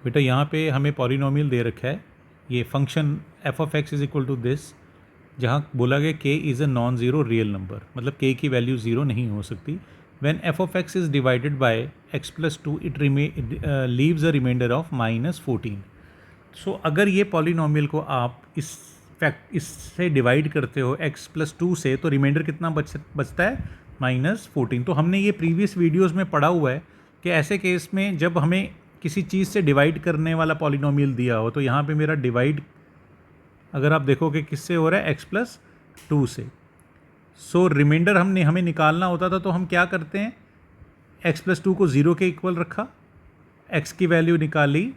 बेटा यहाँ पे हमें पॉलिनोमियल दे रखा है, ये function f of x is equal to this, जहाँ बोला गया k is a non zero real number, मतलब k की वैल्यू ज़ीरो नहीं हो सकती। When f of x is divided by x plus two it leaves a remainder of -14। So अगर ये पॉलिनोमियल को आप इससे डिवाइड करते हो x प्लस टू से, तो रिमाइंडर कितना बचता है? -14। तो हमने ये प्रीवियस वीडियोज़ में पढ़ा हुआ है कि ऐसे केस में जब हमें किसी चीज़ से डिवाइड करने वाला पॉलिनोमियल दिया हो, तो यहाँ पे मेरा डिवाइड अगर आप देखोगे किससे हो रहा है? x प्लस टू से। सो रिमाइंडर हमें निकालना होता था, तो हम क्या करते हैं? x प्लस टू को ज़ीरो के इक्वल रखा, x की वैल्यू निकाली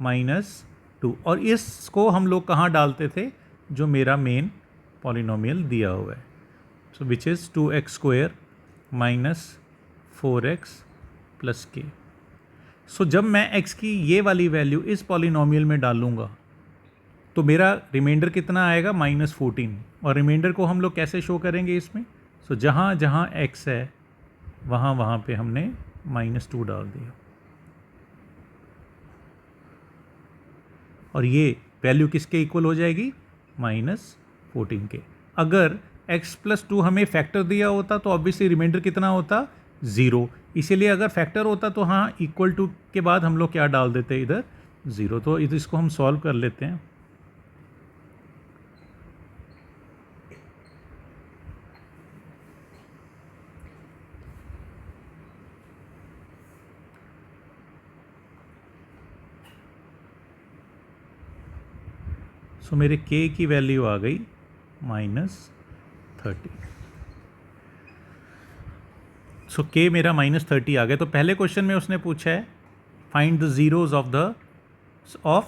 -2, और इसको हम लोग कहाँ डालते थे? जो मेरा मेन पॉलिनोमियल दिया हुआ है, so which is 2x square -4x plus k। So जब मैं x की ये वाली वैल्यू इस पॉलिनोमियल में डालूंगा तो मेरा रिमाइंडर कितना आएगा? -14। और रिमाइंडर को हम लोग कैसे शो करेंगे इसमें? सो जहाँ जहाँ x है वहाँ वहाँ पे हमने -2 डाल दिया, और ये वैल्यू किसके इक्वल हो जाएगी? -14 के। अगर x प्लस टू हमें फैक्टर दिया होता तो ऑब्वियसली रिमाइंडर कितना होता? 0। इसीलिए अगर फैक्टर होता तो हाँ, इक्वल टू के बाद हम लोग क्या डाल देते? इधर 0। तो इसको हम सॉल्व कर लेते हैं। सो मेरे k की वैल्यू आ गई -30। सो k मेरा -30 आ गया। तो पहले क्वेश्चन में उसने पूछा है find the zeros of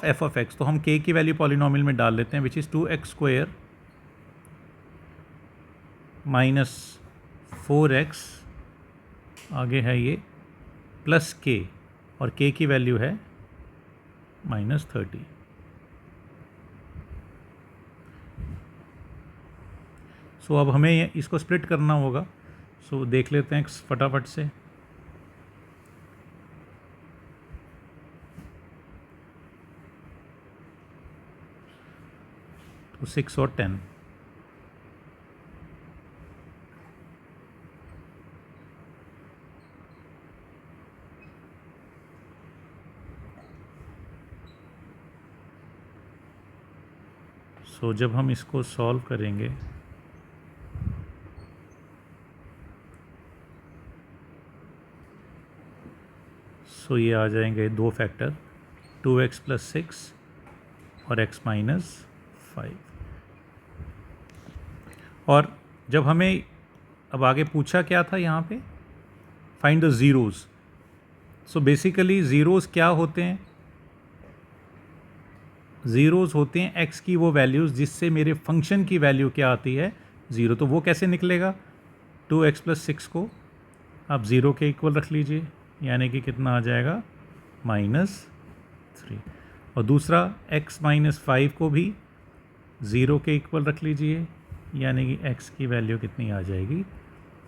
f of x। तो हम k की वैल्यू पॉलिनोमियल में डाल लेते हैं, विच इज़ 2x स्क्वायर -4x, आगे है ये प्लस k, और k की वैल्यू है -30। सो अब हमें इसको स्प्लिट करना होगा। सो देख लेते हैं फटाफट से। तो 6 और 10, सो जब हम इसको सॉल्व करेंगे सो ये आ जाएंगे दो फैक्टर, 2x प्लस 6 और x माइनस 5। और जब हमें अब आगे पूछा क्या था यहाँ पे? Find the zeros. So basically zeros क्या होते हैं? ज़ीरोज़ होते हैं x की वो वैल्यूज़ जिससे मेरे फंक्शन की वैल्यू क्या आती है? 0। तो वो कैसे निकलेगा? 2x प्लस 6 को आप 0 के इक्वल रख लीजिए, यानी कि कितना आ जाएगा? -3। और दूसरा x माइनस 5 को भी 0 के इक्वल रख लीजिए, यानी कि x की वैल्यू कितनी आ जाएगी?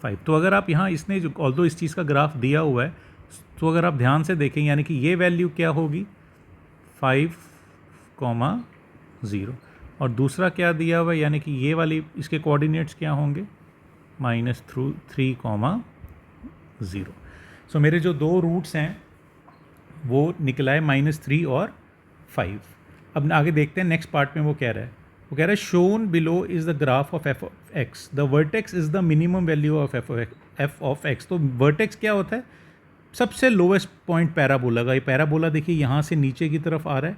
5। तो अगर आप यहाँ इसने जो ऑल्दो इस चीज़ का ग्राफ दिया हुआ है, तो अगर आप ध्यान से देखें, यानी कि ये वैल्यू क्या होगी? 5,0, और दूसरा क्या दिया हुआ है, यानी कि ये वाली इसके कोऑर्डिनेट्स क्या होंगे? -3,0। सो मेरे जो दो रूट्स हैं वो निकला है -3 और 5। अब आगे देखते हैं नेक्स्ट पार्ट में वो कह रहा है। वो कह रहा है shown below is the graph of f of x, the vertex is the minimum value of f of x। तो वर्टेक्स क्या होता है? सबसे लोवेस्ट पॉइंट पैराबोला का। ये पैराबोला देखिए यहाँ से नीचे की तरफ आ रहा है,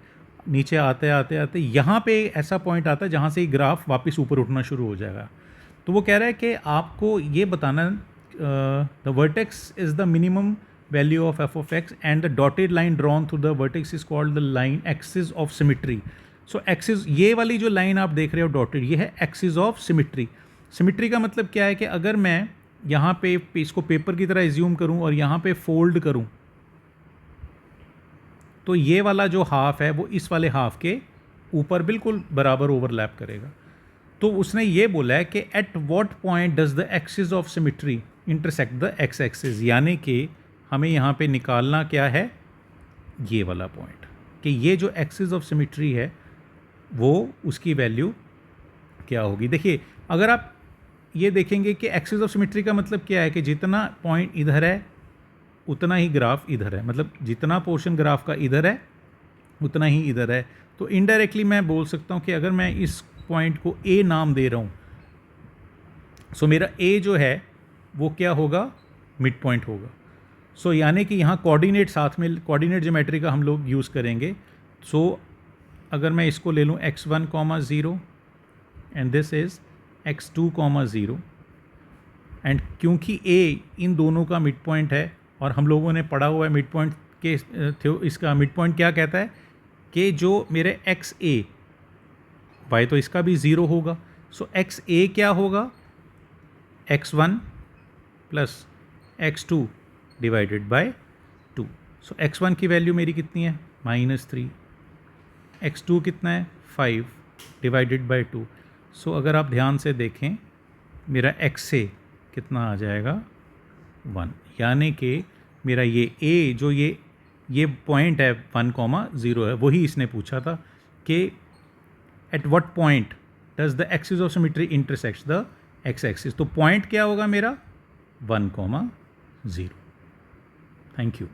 नीचे आते आते आते यहाँ पे ऐसा पॉइंट आता है जहाँ से ये ग्राफ वापस ऊपर उठना शुरू हो जाएगा। तो वो कह रहा है कि आपको ये बताना, the vertex is the minimum value of f of x and the dotted line drawn through the vertex is called the line axis of symmetry. So axis, ये वाली जो लाइन आप देख रहे हो डॉटेड, ये है एक्सिस ऑफ सिमिट्री। सिमिट्री का मतलब क्या है कि अगर मैं यहाँ पे इसको पेपर की तरह एज्यूम करूँ और यहाँ पे फोल्ड करूँ, तो ये वाला जो हाफ है वो इस वाले हाफ के ऊपर बिल्कुल बराबर ओवरलैप करेगा। तो उसने ये बोला है कि at what point does the axis of symmetry intersect the x axis, यानी कि हमें यहाँ पे निकालना क्या है? ये वाला पॉइंट। कि ये जो एक्सिस ऑफ सिमेट्री है वो उसकी वैल्यू क्या होगी। देखिए अगर आप ये देखेंगे कि एक्सिस ऑफ सिमेट्री का मतलब क्या है कि जितना पॉइंट इधर है उतना ही ग्राफ इधर है, मतलब जितना पोर्शन ग्राफ का इधर है उतना ही इधर है। तो इनडायरेक्टली मैं बोल सकता हूँ कि अगर मैं इस पॉइंट को ए नाम दे रहा हूँ, सो मेरा ए जो है वो क्या होगा, मिड पॉइंट होगा। सो यानी कि यहाँ कोऑर्डिनेट साथ में, कोऑर्डिनेट ज्योमेट्री का हम लोग यूज़ करेंगे। सो अगर मैं इसको ले लूँ x1, 0 and this is x2, 0 and क्योंकि a इन दोनों का मिड पॉइंट है और हम लोगों ने पढ़ा हुआ है मिड पॉइंट के इसका मिड पॉइंट क्या कहता है कि जो मेरे एक्स ए वाई तो इसका भी ज़ीरो होगा। सो एक्स ए क्या होगा, x1 plus x2 divided by 2। So x1 की वैल्यू मेरी कितनी है, -3, x2 कितना है 5 डिवाइडेड बाय 2। सो अगर आप ध्यान से देखें मेरा x ए कितना आ जाएगा 1, यानी कि मेरा ये a जो ये पॉइंट है 1, 0 है, वही इसने पूछा था कि at what point does the axis of symmetry intersects the x axis. तो पॉइंट क्या होगा मेरा 1, 0। Thank you.